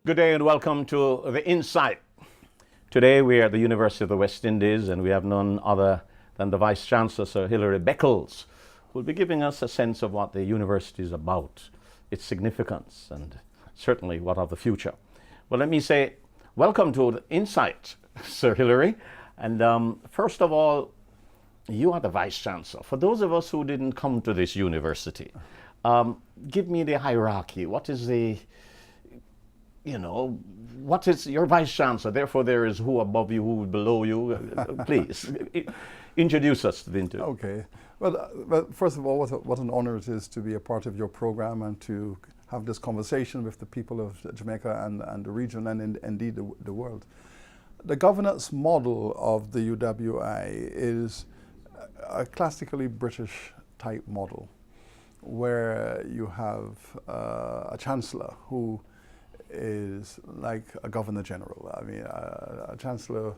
Good day and welcome to The Insight. Today we are at the University of the West Indies and we have none other than the Vice Chancellor, Sir Hilary Beckles, who will be giving us a sense of what the university is about, its significance, and certainly what of the future. Well, let me say welcome to The Insight, Sir Hilary. And first of all, you are the Vice Chancellor. For those of us who didn't come to this university, give me the hierarchy. What is what is your Vice Chancellor? Therefore, there is who above you, who below you. Please, introduce us to the interview. Okay. Well, first of all, what an honor it is to be a part of your program and to have this conversation with the people of Jamaica and the region and indeed the world. The governance model of the UWI is a classically British type model where you have a Chancellor who is like a Governor General. I mean, a Chancellor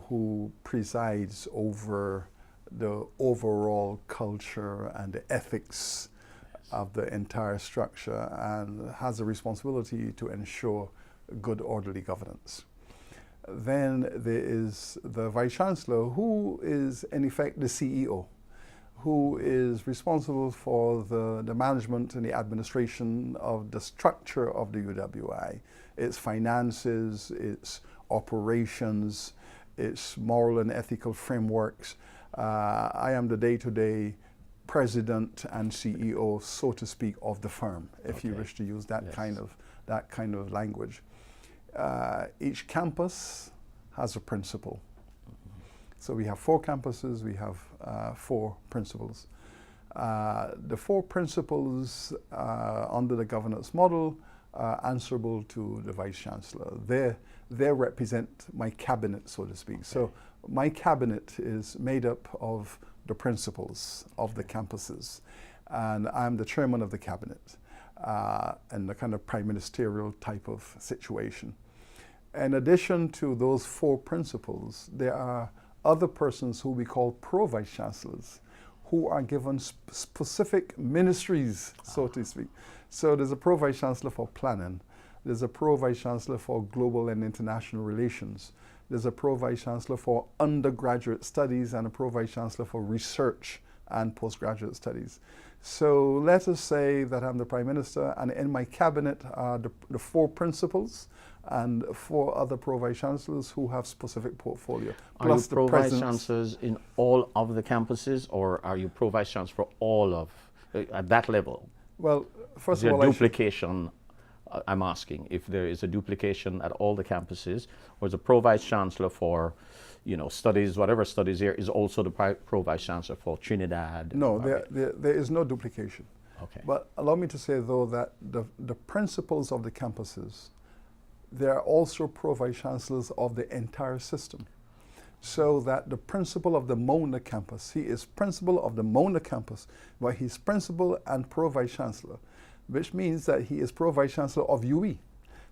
who presides over the overall culture and the ethics of the entire structure and has a responsibility to ensure good, orderly governance. Then there is the Vice Chancellor, who is in effect the CEO, who is responsible for the management and the administration of the structure of the UWI, its finances, its operations, its moral and ethical frameworks. I am the day-to-day president and CEO, so to speak, of the firm, if you wish to use that kind of language. Each campus has a principal. So we have 4 campuses, we have 4 principals. The 4 principals under the governance model are answerable to the Vice Chancellor. They represent my cabinet, so to speak. Okay. So my cabinet is made up of the principals of the campuses, and I'm the chairman of the cabinet in the kind of prime ministerial type of situation. In addition to those 4 principals, there are other persons who we call pro-vice chancellors, who are given specific ministries, so to speak. So there's a pro-vice chancellor for planning, there's a pro-vice chancellor for global and international relations, there's a pro-vice chancellor for undergraduate studies and a pro-vice chancellor for research and postgraduate studies. So let us say that I'm the Prime Minister, and in my cabinet are the 4 principals and 4 other pro-vice chancellors who have specific portfolio. Are you pro-vice chancellors in all of the campuses, or are you pro-vice chancellor for all of, at that level? Well, first of all, duplication, I'm asking if there is a duplication at all the campuses, or is a pro-vice chancellor for, studies, whatever studies here, is also the pro-vice chancellor for Trinidad? No, there is no duplication. Okay. But allow me to say, though, that the principals of the campuses, they are also pro-vice chancellors of the entire system. So that the principal of the Mona campus, he is principal of the Mona campus, but he's principal and pro-vice chancellor, which means that he is pro-vice chancellor of UE.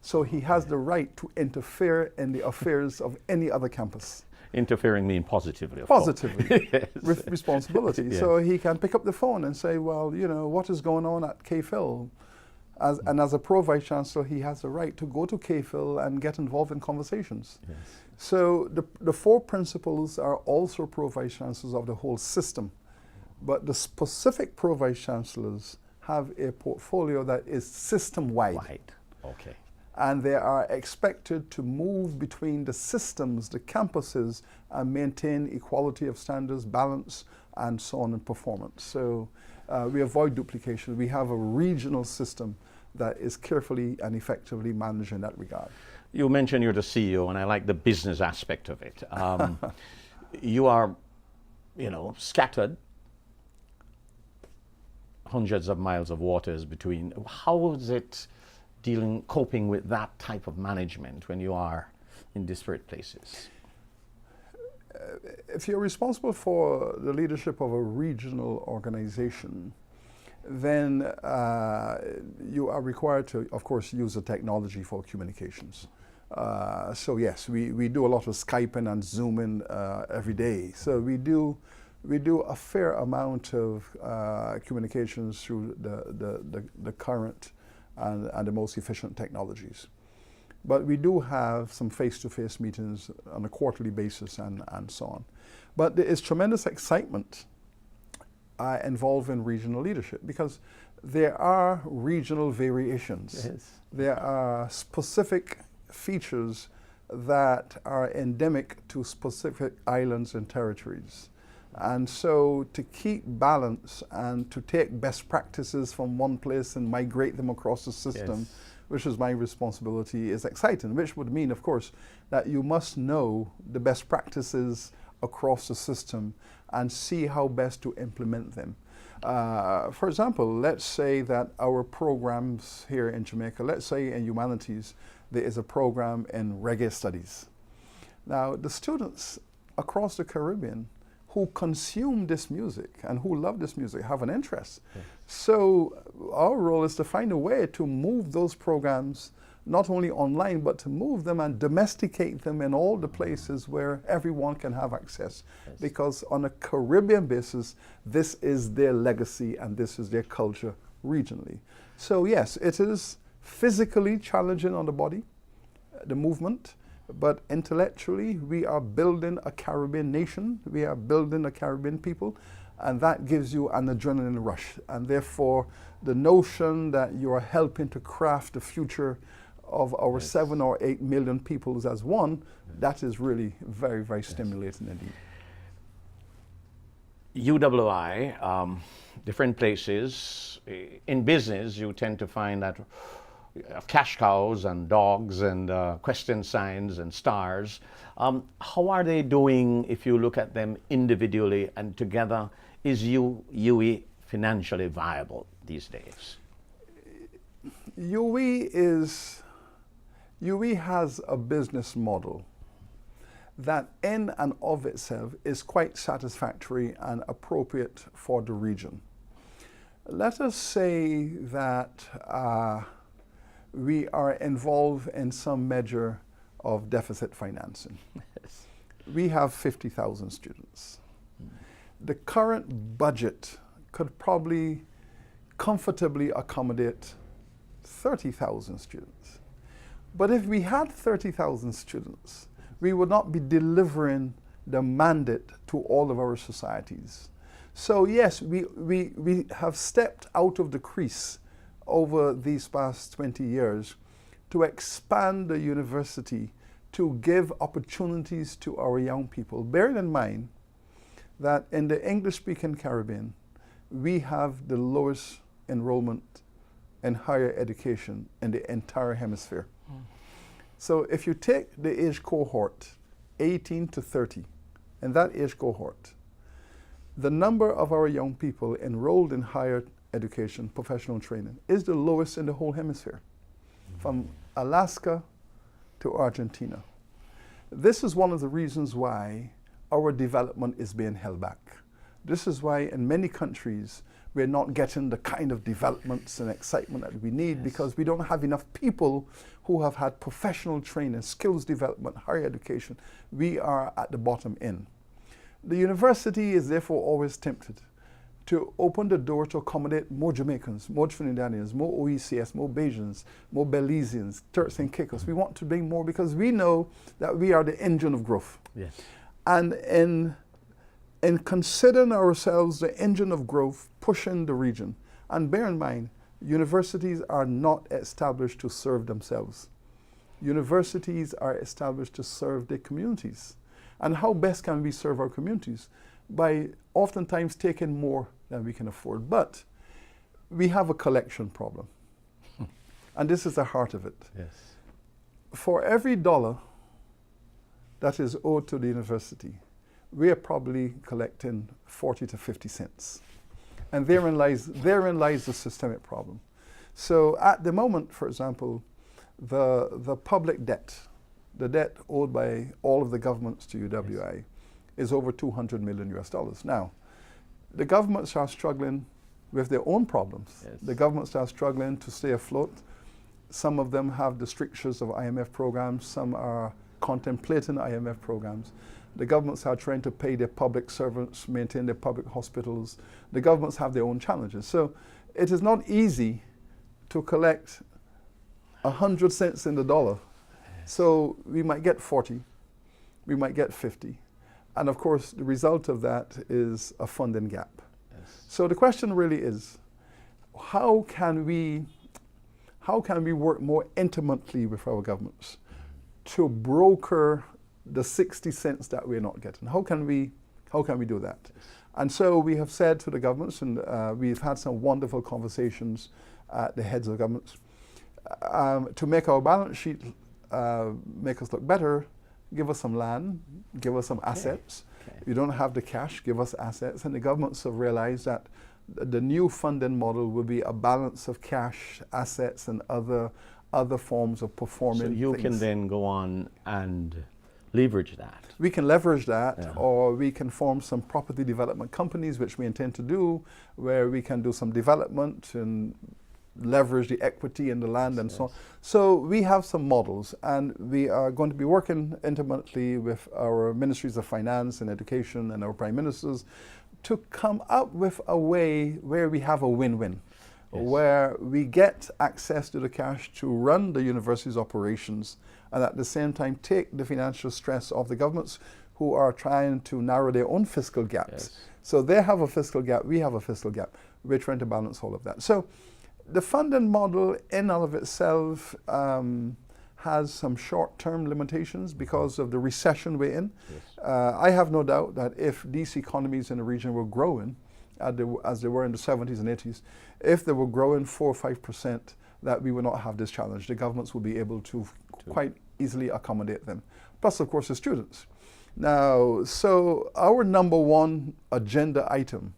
So he has the right to interfere in the affairs of any other campus. Interfering means positively, of Positively, course. Yes. with responsibility. Yes. So he can pick up the phone and say, well, what is going on at KPhil? And as a pro-vice chancellor, he has the right to go to KPhil and get involved in conversations. Yes. So the 4 principals are also pro-vice chancellors of the whole system. But the specific pro-vice chancellors have a portfolio that is system-wide. Wide. Okay. And they are expected to move between the systems, the campuses, and maintain equality of standards, balance, and so on in performance. So we avoid duplication. We have a regional system that is carefully and effectively managed in that regard. You mentioned you're the CEO, and I like the business aspect of it. You are, scattered hundreds of miles of waters between. How is it coping with that type of management when you are in disparate places? If you're responsible for the leadership of a regional organization, then you are required to, of course, use the technology for communications. So yes, we do a lot of Skyping and Zooming every day. So we do a fair amount of communications through the current and the most efficient technologies. But we do have some face-to-face meetings on a quarterly basis and so on. But there is tremendous excitement involved in regional leadership because there are regional variations. Yes. There are specific features that are endemic to specific islands and territories. And so to keep balance and to take best practices from one place and migrate them across the system, Yes. which is my responsibility, is exciting, which would mean, of course, that you must know the best practices across the system and see how best to implement them. For example, let's say that our programs here in Jamaica, let's say in humanities, there is a program in reggae studies. Now, the students across the Caribbean who consume this music and who love this music have an interest. Yes. So our role is to find a way to move those programs not only online, but to move them and domesticate them in all the places where everyone can have access. Yes. Because on a Caribbean basis, this is their legacy and this is their culture regionally. So yes, it is physically challenging on the body, the movement, but intellectually we are building a Caribbean nation, we are building a Caribbean people, and that gives you an adrenaline rush. And therefore, the notion that you are helping to craft the future of our 7 or 8 million peoples as one, that is really very, very stimulating indeed. UWI, different places. In business, you tend to find that cash cows and dogs and question signs and stars. How are they doing if you look at them individually and together? Is UE financially viable these days? UE has a business model that in and of itself is quite satisfactory and appropriate for the region. Let us say that we are involved in some measure of deficit financing. Yes. We have 50,000 students. The current budget could probably comfortably accommodate 30,000 students. But if we had 30,000 students, we would not be delivering the mandate to all of our societies. So yes, we have stepped out of the crease over these past 20 years to expand the university to give opportunities to our young people. Bearing in mind that in the English-speaking Caribbean, we have the lowest enrollment in higher education in the entire hemisphere. So if you take the age cohort, 18 to 30, in that age cohort, the number of our young people enrolled in higher education, professional training, is the lowest in the whole hemisphere, from Alaska to Argentina. This is one of the reasons why our development is being held back. This is why in many countries we're not getting the kind of developments and excitement that we need. Yes. Because we don't have enough people who have had professional training, skills development, higher education. We are at the bottom end. The university is therefore always tempted to open the door to accommodate more Jamaicans, more Trinidadians, more OECS, more Bajans, more Belizeans, Turks and Caicos. We want to bring more because we know that we are the engine of growth. Yes. And in considering ourselves the engine of growth, pushing the region, and bear in mind, universities are not established to serve themselves. Universities are established to serve their communities. And how best can we serve our communities? By oftentimes taking more than we can afford. But we have a collection problem. And this is the heart of it. Yes. For every dollar that is owed to the university, we are probably collecting 40 to 50 cents. And therein lies the systemic problem. So at the moment, for example, the public debt, the debt owed by all of the governments to UWI, yes, is over $200 million US. Now, the governments are struggling with their own problems. Yes. The governments are struggling to stay afloat. Some of them have the strictures of IMF programs. Some are contemplating IMF programs. The governments are trying to pay their public servants, maintain their public hospitals. The governments have their own challenges. So it is not easy to collect 100 cents in the dollar So we might get 40, we might get 50. And of course, the result of that is a funding gap. Yes. So the question really is, how can we work more intimately with our governments to broker the 60 cents that we're not getting? How can we do that? And so we have said to the governments, and we've had some wonderful conversations at the heads of governments, to make our balance sheet make us look better, give us some land, give us some assets. Okay. You don't have the cash, give us assets. And the governments have realized that the new funding model will be a balance of cash, assets, and other forms of performing So you things. can then go on and leverage that. We can leverage that, Yeah. or we can form some property development companies, which we intend to do, where we can do some development and leverage the equity in the land and so on. So we have some models, and we are going to be working intimately with our ministries of finance and education and our prime ministers to come up with a way where we have a win-win. Yes. Where we get access to the cash to run the university's operations, and at the same time take the financial stress of the governments who are trying to narrow their own fiscal gaps. Yes. So they have a fiscal gap, we have a fiscal gap. We're trying to balance all of that. So the funding model in all of itself has some short-term limitations because of the recession we're in. Yes. I have no doubt that if these economies in the region were growing, as they were in the 70s and 80s, if they were growing 4 or 5%, that we would not have this challenge. The governments would be able to quite easily accommodate them. Plus, of course, the students. Now, so our number one agenda item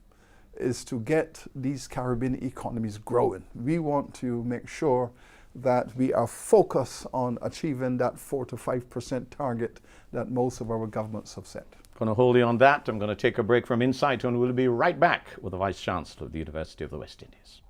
is to get these Caribbean economies growing. We want to make sure that we are focused on achieving that 4 to 5% target that most of our governments have set. Going to hold you on that. I'm going to take a break from Insight, and we'll be right back with the Vice Chancellor of the University of the West Indies.